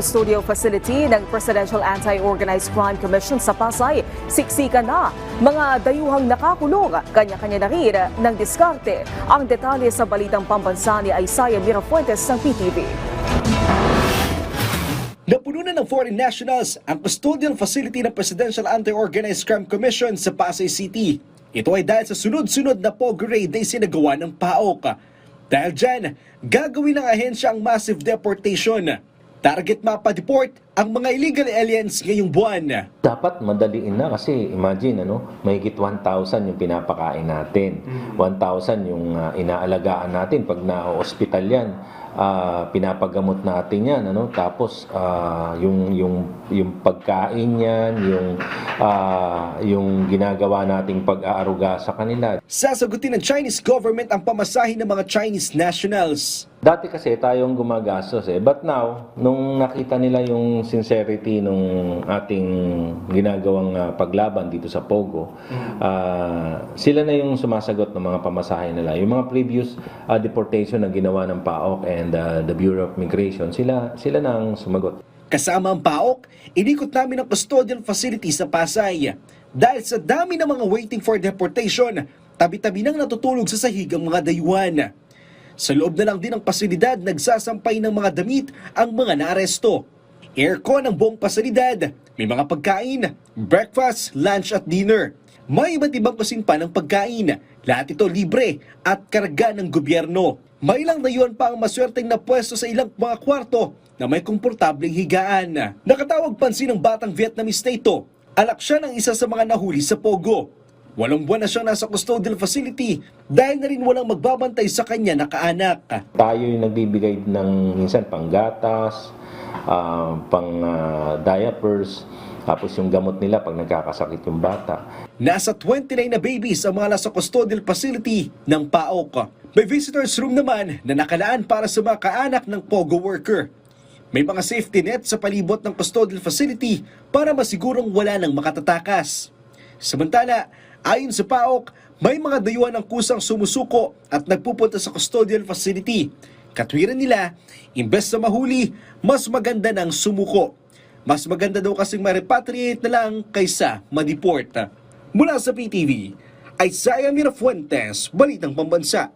Studio facility ng Presidential Anti-Organized Crime Commission sa Pasay, siksikan na mga dayuhang nakakulong. Kanya-kanya na rin ng diskarte. Ang detalye sa balitang pambansa ni Isaiah Mirafuentes ng PTV. Napuno na ng foreign nationals ang custodial facility ng Presidential Anti-Organized Crime Commission sa Pasay City. Ito ay dahil sa sunod-sunod na pogo raid na isinagawa ng PAOK. Dahil dyan, gagawin ng ahensya ang massive deportation. Target mapadeport ang mga illegal aliens ngayong buwan. Dapat madaliin na kasi imagine mahigit 1,000 yung pinapakain natin. 1,000 yung inaalagaan natin pag na-hospital yan. Pinapagamot natin yan, tapos yung pagkain yan, yung ginagawa nating pag-aaruga sa kanila. Sasagutin ng Chinese government ang pamasahe ng mga Chinese nationals. Dati kasi tayong gumagastos but now, nung nakita nila yung sincerity nung ating ginagawang paglaban dito sa Pogo, sila na yung sumasagot ng mga pamasahe nila. Yung mga previous deportation na ginawa ng PAOK and the Bureau of Migration, sila na ang sumagot. Kasama ang PAOK, inikot namin ang custodial facility sa Pasay. Dahil sa dami ng mga waiting for deportation, tabi-tabi nang natutulog sa sahig ang mga dayuhan. Sa loob na lang din ng pasilidad, nagsasampay ng mga damit ang mga naaresto. Aircon ang buong pasilidad. May mga pagkain, breakfast, lunch at dinner. May iba't ibang kusin pa ng pagkain. Lahat ito libre at karga ng gobyerno. May ilang dayuhan pa ang maswerteng na pwesto sa ilang mga kwarto na may komportableng higaan. Nakatawag pansin ng batang Vietnamese na ito. Anak siya ng isa sa mga nahuli sa Pogo. 8 buwan na siya nasa custodial facility dahil na rin walang magbabantay sa kanya na kaanak. Tayo yung nagbibigay ng minsan panggatas, diapers, tapos yung gamot nila pag nagkakasakit yung bata. Nasa 29 na babies ang mga nasa custodial facility ng PAOK. May visitors room naman na nakalaan para sa mga kaanak ng Pogo worker. May mga safety net sa palibot ng custodial facility para masigurong wala nang makatatakas. Samantala, ayon sa PAOK, may mga dayuhan ng kusang sumusuko at nagpupunta sa custodial facility. Katwiran nila, imbes na mahuli, mas maganda ng sumuko. Mas maganda daw kasing ma-repatriate na lang kaysa ma-deport. Mula sa PTV, Isaiah Mirafuentes, Balitang Pambansa.